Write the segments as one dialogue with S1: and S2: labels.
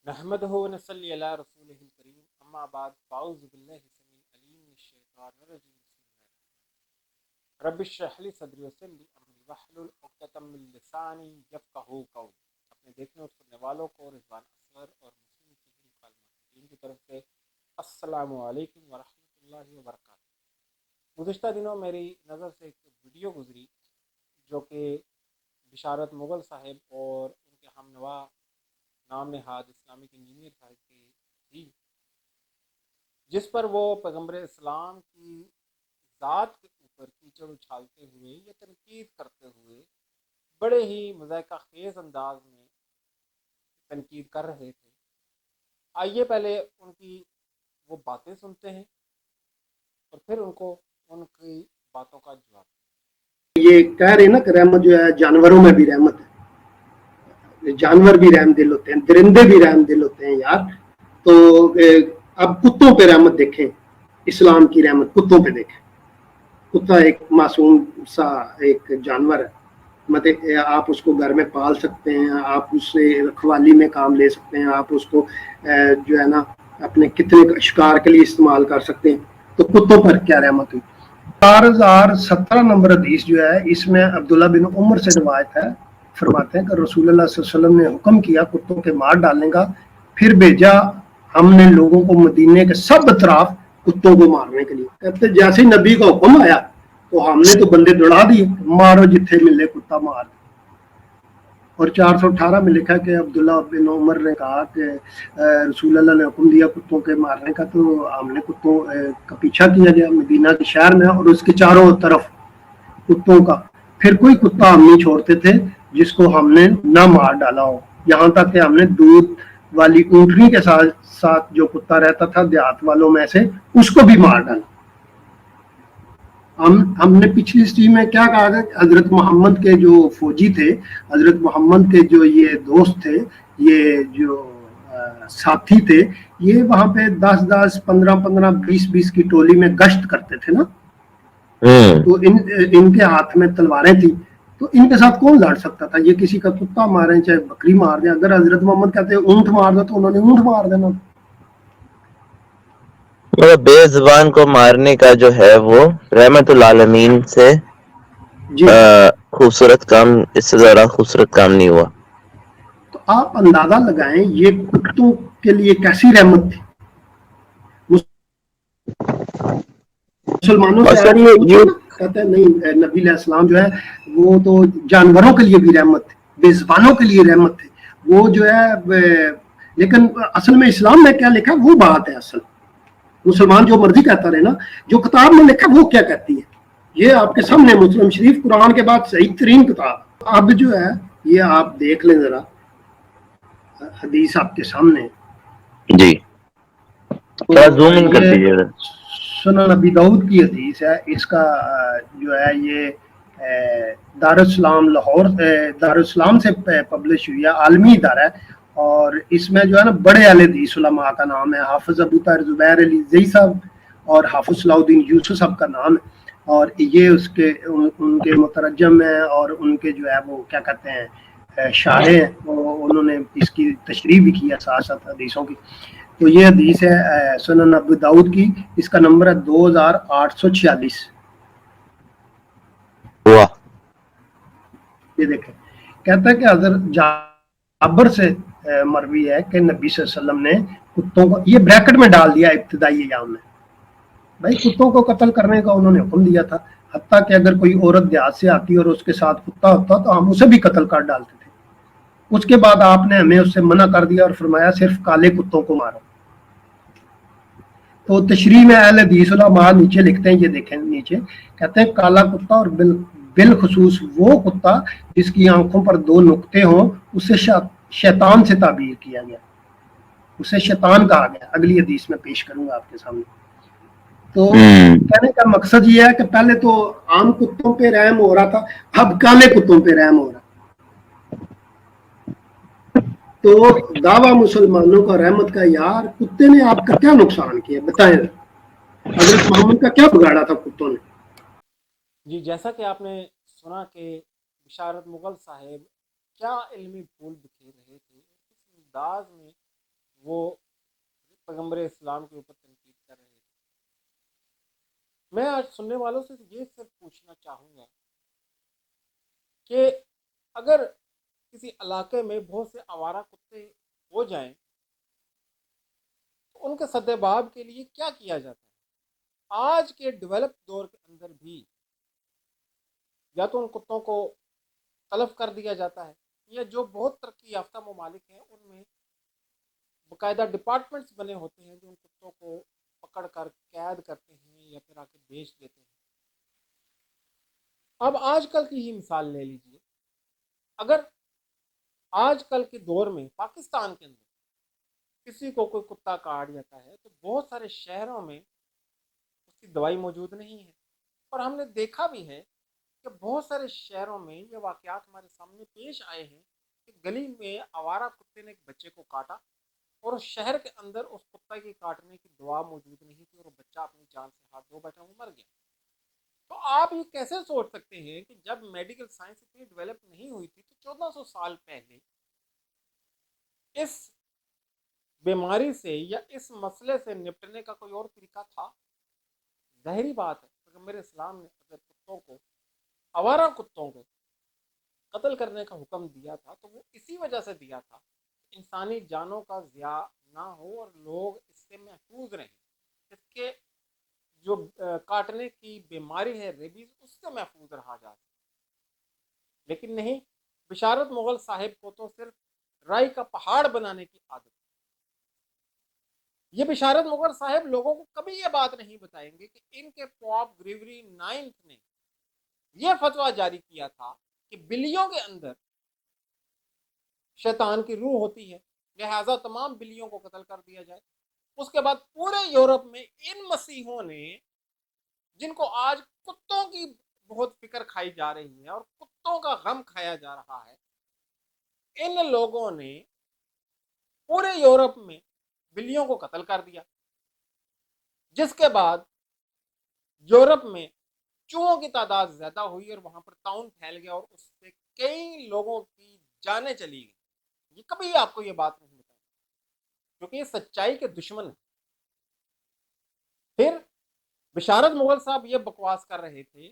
S1: نحمدہ و نصلی علی رسولہ الکریم اما بعد فاعوذ باللہ السمیع العلیم من الشیطان الرجیم بسم اللہ رب اشرح لی صدری ویسر لی امری واحلل عقدۃ من لسانی یفقہوا قولی۔ اپنے دیکھنے اور سننے والوں کو رضوان اصغر اور مسلم کی مخالمین کی طرف سے السلام علیکم ورحمۃ اللہ وبرکاتہ۔ گزشتہ دنوں میری نظر سے ایک ویڈیو گزری جو کہ بشارت مغل صاحب اور ان کے ہم نوا نام نہاد اسلامک انجینئر صاحب کی تھی، جس پر وہ پیغمبر اسلام کی ذات کے اوپر کیچڑ اچھالتے ہوئے یا تنقید کرتے ہوئے بڑے ہی مذائقہ خیز انداز میں تنقید کر رہے تھے۔ آئیے پہلے ان کی وہ باتیں سنتے ہیں اور پھر ان کی باتوں کا جواب۔
S2: یہ کہہ رہے نا کہ رحمت جو ہے جانوروں میں بھی رحمت ہے، جانور بھی رحم دل ہوتے ہیں، درندے بھی رحم دل ہوتے ہیں یار۔ تو اب کتوں پہ رحمت دیکھیں، اسلام کی رحمت کتوں پہ دیکھیں۔ کتا ایک معصوم سا ایک جانور ہے، مطلب آپ اس کو گھر میں پال سکتے ہیں، آپ اس سے رکھوالی میں کام لے سکتے ہیں، آپ اس کو جو ہے نا اپنے کتنے شکار کے لیے استعمال کر سکتے ہیں۔ تو کتوں پر کیا رحمت ہوئی۔ 4017 نمبر حدیث جو ہے اس میں عبداللہ بن عمر سے روایت ہے، فرماتے ہیں کہ رسول اللہ صلی اللہ علیہ وسلم نے حکم کیا کتوں کے مار ڈالنے کا، پھر بھیجا ہم نے لوگوں کو مدینے کے سب اطراف کتوں کو مارنے کے لیے۔ کہتے جیسے ہی نبی کا حکم آیا تو ہم نے تو بندے دوڑا دیے، مارو جتھے ملے کتا مار۔ اور 418 میں لکھا کہ عبداللہ بن عمر نے کہا کہ رسول اللہ نے حکم دیا کتوں کے مارنے کا، تو ہم نے کتوں کا پیچھا کیا گیا مدینہ کے شہر میں اور اس کے چاروں طرف کتوں کا، پھر کوئی کتا ہم نہیں چھوڑتے تھے جس کو ہم نے نہ مار ڈالا ہو، یہاں تک کہ ہم نے دودھ والی اونٹنی کے ساتھ جو کتا رہتا تھا دیہات والوں میں سے اس کو بھی مار ڈالا۔ ہم نے پچھلی اسٹری میں کیا کہا تھا کہ حضرت محمد کے جو فوجی تھے، حضرت محمد کے جو یہ دوست تھے، یہ جو ساتھی تھے، یہ وہاں پہ 10 15 15 20 20 کی ٹولی میں گشت کرتے تھے نا، تو ان کے ہاتھ میں تلواریں تھیں، تو ان کے ساتھ کون لڑ سکتا تھا؟ یہ کسی کا کتا ماریں چاہے بکری مار دیں، اگر حضرت محمد کہتے ہیں اونٹ مار دو تو انہوں نے اونٹ مار دینا۔
S3: بے زبان کو مارنے کا جو ہے وہ رحمت العالمین سے
S2: جی
S3: خوبصورت کام، اس سے زیادہ خوبصورت کام نہیں ہوا۔
S2: تو آپ اندازہ لگائیں یہ کتوں کے لیے کیسی رحمت تھی۔ مسلمانوں سے
S3: مثلاً
S2: پوچھو نا، کہتے ہیں نہیں نبی علیہ السلام جو ہے وہ تو جانوروں کے لیے بھی رحمت تھے، بے زبانوں کے لیے رحمت تھے، وہ جو ہے لیکن اصل میں اسلام میں کیا لکھا وہ بات ہے اصل۔ مسلمان جو مرضی کہتا رہے نا، جو کتاب میں لکھا وہ کیا کہتی ہے یہ آپ کے سامنے مسلم شریف قرآن کے بعد صحیح ترین کتاب۔ اب جو ہے یہ آپ دیکھ لیں ذرا، حدیث آپ کے سامنے
S3: جی تھوڑا زوم ان کر
S2: یہ
S3: دیجیے گا۔
S2: سنن ابی داؤد کی حدیث ہے، اس کا جو ہے یہ دارالاسلام لاہور دارالاسلام سے پبلش ہوئی ہے، عالمی ادارہ ہے، اور اس میں جو ہے نا بڑے اہل حدیث علماء کا نام ہے، حافظ ابو طاہر زبیر علی زئی صاحب اور حافظ صلاح الدین یوسف صاحب کا نام ہے، اور یہ اس کے ان کے مترجم ہیں اور ان کے جو ہے وہ کیا کہتے ہیں شارح ہیں، انہوں نے اس کی تشریح بھی کی ہے ساتھ ساتھ حدیثوں کی۔ تو یہ حدیث ہے سنن ابو داؤد کی، اس کا نمبر ہے 2846۔
S3: واہ،
S2: یہ دیکھیں، کہتا ہے کہ حضرت جابر سے مروی ہے کہ نبی صلی اللہ علیہ وسلم نے کتوں کو، یہ بریکٹ میں ڈال دیا ابتدائی ایام میں، بھائی کتوں کو قتل کرنے کا انہوں نے حکم دیا تھا، حتیٰ کہ اگر کوئی عورت دیہات سے آتی اور اس کے ساتھ کتا ہوتا تو ہم اسے بھی قتل کر ڈالتے تھے۔ اس کے بعد آپ نے ہمیں اس سے منع کر دیا اور فرمایا صرف کالے کتوں کو مارو۔ تو تشریح میں اہل حدیث علماء نیچے لکھتے ہیں، یہ دیکھیں نیچے کہتے ہیں کالا کتا اور بالخصوص وہ کتا جس کی آنکھوں پر 2 نقطے ہوں اسے شیطان سے تعبیر کیا گیا، اسے شیطان کہا گیا۔ اگلی حدیث میں پیش کروں گا آپ کے سامنے۔ تو کہنے کا مقصد یہ ہے کہ پہلے تو عام کتوں پہ رحم ہو رہا تھا، اب کالے کتوں پہ رحم ہو رہا۔ تو دعویٰ مسلمانوں کا رحمت کا، یار کتے نے آپ کا کیا نقصان کیا بتائیں، حضرت محمد کا کیا بگاڑا تھا کتوں نے؟
S1: جی جیسا کہ آپ نے سنا کہ بشارت مغل صاحب کیا علمی پھول بکھیر رہے تھے، کس انداز میں وہ پیغمبر اسلام کے اوپر تنقید کر رہے تھے۔ میں آج سننے والوں سے یہ صرف پوچھنا چاہوں گا کہ اگر کسی علاقے میں بہت سے آوارہ کتے ہو جائیں تو ان کے سدباب کے لیے کیا کیا جاتا ہے؟ آج کے ڈیولپ دور کے اندر بھی یا تو ان کتوں کو تلف کر دیا جاتا ہے، یا جو بہت ترقی یافتہ ممالک ہیں ان میں باقاعدہ ڈپارٹمنٹس بنے ہوتے ہیں جو ان کتوں کو پکڑ کر قید کرتے ہیں یا پھر آ کے بیچ دیتے ہیں۔ اب آج کل کی ہی مثال لے لیجیے، اگر آج کل کے دور میں پاکستان کے اندر کسی کو کوئی کتا کاٹ جاتا ہے تو بہت سارے شہروں میں اس کی دوائی موجود نہیں ہے، اور ہم نے دیکھا بھی ہے کہ بہت سارے شہروں میں یہ واقعات ہمارے سامنے پیش آئے ہیں کہ گلی میں آوارہ کتے نے ایک بچے کو کاٹا اور اس شہر کے اندر اس کتے کی کاٹنے کی دوا موجود نہیں تھی اور وہ بچہ اپنی جان سے ہاتھ دھو بیٹھا وہ مر گیا۔ تو آپ یہ کیسے سوچ سکتے ہیں کہ جب میڈیکل سائنس اتنی ڈیولپ نہیں ہوئی تھی تو 1400 سال پہلے اس بیماری سے یا اس مسئلے سے نپٹنے کا کوئی اور طریقہ تھا؟ ظاہری بات ہے پیغمبر اسلام نے اگر کتوں کو، آوارہ کتوں کو قتل کرنے کا حکم دیا تھا تو وہ اسی وجہ سے دیا تھا کہ انسانی جانوں کا ضیاع نہ ہو اور لوگ اس سے محفوظ رہیں، اس کے جو کاٹنے کی بیماری ہے ریبیز اس سے محفوظ رہا جا سکے۔ لیکن نہیں، بشارت مغل صاحب کو تو صرف رائی کا پہاڑ بنانے کی عادت۔ یہ بشارت مغل صاحب لوگوں کو کبھی یہ بات نہیں بتائیں گے کہ ان کے پوپ گریگوری 9 نے یہ فتویٰ جاری کیا تھا کہ بلیوں کے اندر شیطان کی روح ہوتی ہے، لہٰذا تمام بلیوں کو قتل کر دیا جائے۔ اس کے بعد پورے یورپ میں ان مسیحوں نے، جن کو آج کتوں کی بہت فکر کھائی جا رہی ہے اور کتوں کا غم کھایا جا رہا ہے، ان لوگوں نے پورے یورپ میں بلیوں کو قتل کر دیا، جس کے بعد یورپ میں چوہوں کی تعداد زیادہ ہوئی اور وہاں پر طاعون پھیل گیا اور اس سے کئی لوگوں کی جانیں چلی گئی۔ یہ کبھی آپ کو یہ بات نہیں بتائی کیونکہ یہ سچائی کے دشمن ہیں۔ پھر بشارت مغل صاحب یہ بکواس کر رہے تھے،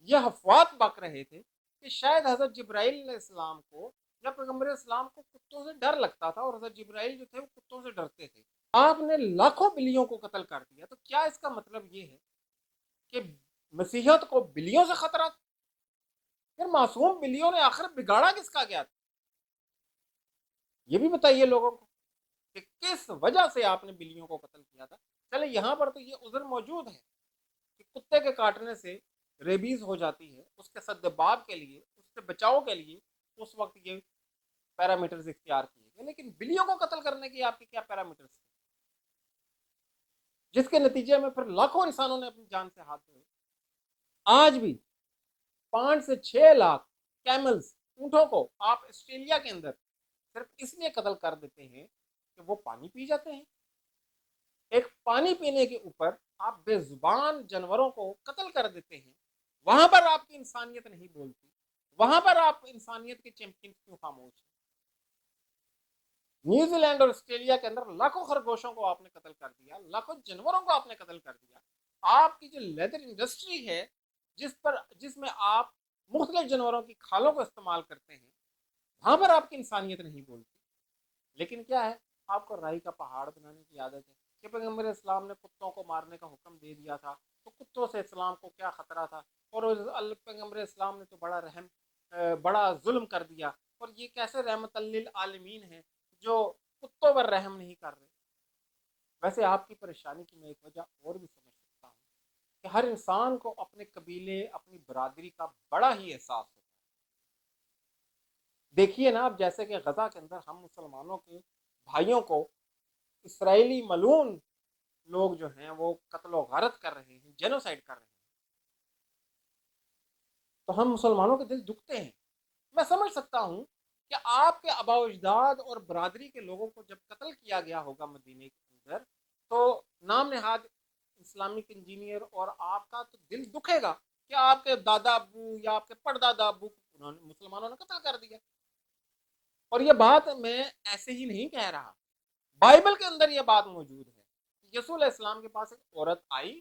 S1: یہ افواہ بک رہے تھے کہ شاید حضرت جبرائیل علیہ السلام کو یا پیغمبر اسلام کو کتوں سے ڈر لگتا تھا اور حضرت جبرائیل جو تھے وہ کتوں سے ڈرتے تھے۔ آپ نے لاکھوں بلیوں کو قتل کر دیا، تو کیا اس کا مطلب یہ ہے کہ مسیحیت کو بلیوں سے خطرہ؟ پھر معصوم بلیوں نے آخر بگاڑا کس کا گیا تھا؟ یہ بھی بتائیے لوگوں کو کہ کس وجہ سے آپ نے بلیوں کو قتل کیا تھا۔ چلے یہاں پر تو یہ عذر موجود ہے کہ کتے کے کاٹنے سے ریبیز ہو جاتی ہے، اس کے سدباب کے لیے، اس سے بچاؤ کے لیے اس وقت یہ پیرامیٹرز اختیار کیے گئے، لیکن بلیوں کو قتل کرنے کی آپ کے کیا پیرامیٹرز تھے، جس کے نتیجے میں پھر لاکھوں انسانوں نے اپنی جان سے ہاتھ دھوئے۔ آج بھی 5 سے 6 لاکھ کیملز، اونٹوں کو آپ آسٹریلیا کے اندر صرف اس لیے قتل کر دیتے ہیں کہ وہ پانی پی جاتے ہیں۔ ایک پانی پینے کے اوپر آپ بے زبان جانوروں کو قتل کر دیتے ہیں، وہاں پر آپ کی انسانیت نہیں بولتی، وہاں پر آپ انسانیت کے چیمپئن کیوں خاموش ہیں؟ نیوزی لینڈ اور آسٹریلیا کے اندر لاکھوں خرگوشوں کو آپ نے قتل کر دیا، لاکھوں جانوروں کو آپ نے قتل کر دیا۔ آپ کی جو لیدر انڈسٹری ہے جس میں آپ مختلف جانوروں کی کھالوں کو استعمال کرتے ہیں، وہاں پر آپ کی انسانیت نہیں بولتی، لیکن کیا ہے، آپ کو رائی کا پہاڑ بنانے کی عادت ہے کہ پیغمبر اسلام نے کتوں کو مارنے کا حکم دے دیا تھا تو کتوں سے اسلام کو کیا خطرہ تھا، اور پیغمبر اسلام نے تو بڑا ظلم کر دیا، اور یہ کیسے رحمت للعالمین ہے جو کتوں پر رحم نہیں کر رہے۔ ویسے آپ کی پریشانی کی میں ایک وجہ اور بھی سمجھ سکتا ہوں کہ ہر انسان کو اپنے قبیلے، اپنی برادری کا بڑا ہی احساس ہوتا ہے۔ دیکھیے نا، اب جیسے کہ غزہ کے اندر ہم مسلمانوں کے بھائیوں کو اسرائیلی ملعون لوگ جو ہیں وہ قتل و غارت کر رہے ہیں، جینوسائیڈ کر رہے ہیں، تو ہم مسلمانوں کے دل دکھتے ہیں۔ میں سمجھ سکتا ہوں کہ آپ کے آباء و اجداد اور برادری کے لوگوں کو جب قتل کیا گیا ہوگا مدینے کے اندر تو نام نہاد اسلامک انجینئر اور آپ کا تو دل دکھے گا کہ آپ کے دادا ابو یا آپ کے پردادا ابو مسلمانوں نے قتل کر دیا۔ اور یہ بات میں ایسے ہی نہیں کہہ رہا، بائبل کے اندر یہ بات موجود ہے. یسوع علیہ السلام کے پاس ایک عورت آئی,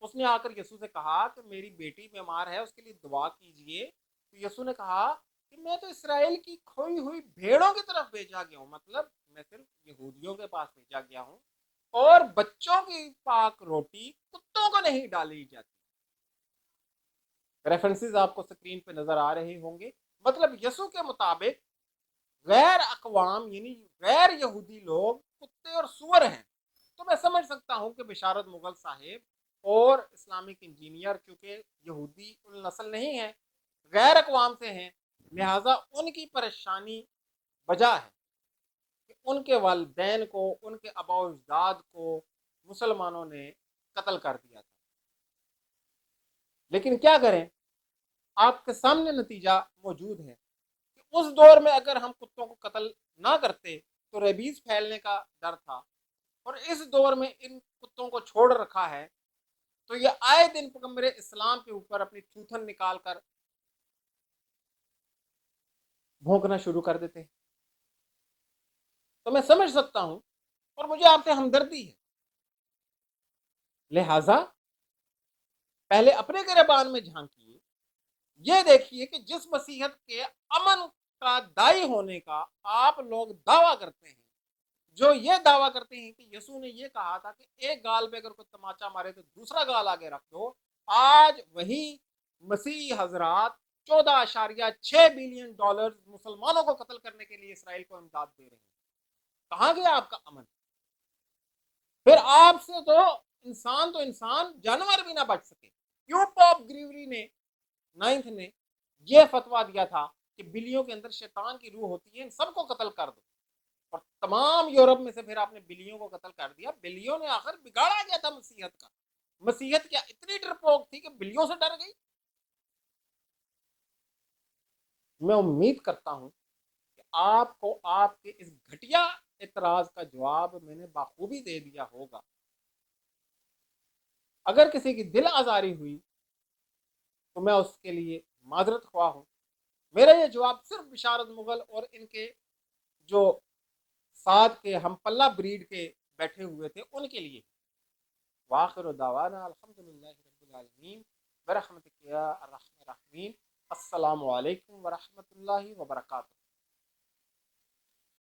S1: اس نے آ کر یسوع سے کہا کہ میری بیٹی بیمار ہے, اس کے لیے دعا کیجئے. تو یسوع نے کہا کہ میں تو اسرائیل کی کھوئی ہوئی بھیڑوں کی طرف بھیجا گیا ہوں, مطلب میں صرف یہودیوں کے پاس بھیجا گیا ہوں, اور بچوں کی پاک روٹی کتوں کو نہیں ڈالی جاتی. ریفرنسز آپ کو سکرین پہ نظر آ رہے ہوں گے. مطلب یسوع کے مطابق غیر اقوام یعنی غیر یہودی لوگ کتے اور سور ہیں. تو میں سمجھ سکتا ہوں کہ بشارت مغل صاحب اور اسلامک انجینئر چونکہ یہودی نسل نہیں ہے, غیر اقوام سے ہیں, لہٰذا ان کی پریشانی وجہ ہے کہ ان کے والدین کو, ان کے آباء و اجداد کو مسلمانوں نے قتل کر دیا تھا. لیکن کیا کریں, آپ کے سامنے نتیجہ موجود ہے کہ اس دور میں اگر ہم کتوں کو قتل نہ کرتے تو ریبیز پھیلنے کا ڈر تھا, اور اس دور میں ان کتوں کو چھوڑ رکھا ہے تو یہ آئے دن پیغمبر اسلام کے اوپر اپنی تھوتن نکال کر بھونکنا شروع کر دیتے ہیں. تو میں سمجھ سکتا ہوں اور مجھے آپ سے ہمدردی ہے, لہذا پہلے اپنے گریبان میں جھانکیے, یہ دیکھیے کہ جس مسیحیت کے امن کا دائی ہونے کا آپ لوگ دعویٰ کرتے ہیں, جو یہ دعویٰ کرتے ہیں کہ یسوع نے یہ کہا تھا کہ ایک گال پہ اگر کوئی تماچا مارے تو دوسرا گال آگے رکھ دو, آج وہی مسیح حضرات 14.6 بلین ڈالر مسلمانوں کو قتل کرنے کے لیے اسرائیل کو امداد دے رہے ہیں. کہاں گیا آپ کا امن؟ پھر آپ سے تو انسان جانور بھی نہ بچ سکے. کیوں پوپ گریگوری نے 9 نے یہ فتویٰ دیا تھا کہ بلیوں کے اندر شیطان کی روح ہوتی ہے, ان سب کو قتل کر دو, اور تمام یورپ میں سے پھر آپ نے بلیوں کو قتل کر دیا. بلیوں نے آخر بگاڑا گیا تھا مسیحیت کا. مسیحیت کیا اتنی ڈرپوک تھی کہ بلیوں سے ڈر گئی؟ میں امید کرتا ہوں کہ آپ کو آپ کے اس گھٹیا اعتراض کا جواب میں نے بخوبی دے دیا ہوگا. اگر کسی کی دل آزاری ہوئی تو میں اس کے لیے معذرت خواہ ہوں. میرا یہ جواب صرف بشارت مغل اور ان کے جو ساتھ کے ہم پلہ بریڈ کے بیٹھے ہوئے تھے ان کے لیے. واخر دعوانا الحمدللہ رب العالمین برحمتک یا ارحم الراحمین. السلام علیکم ورحمۃ اللہ وبرکاتہ.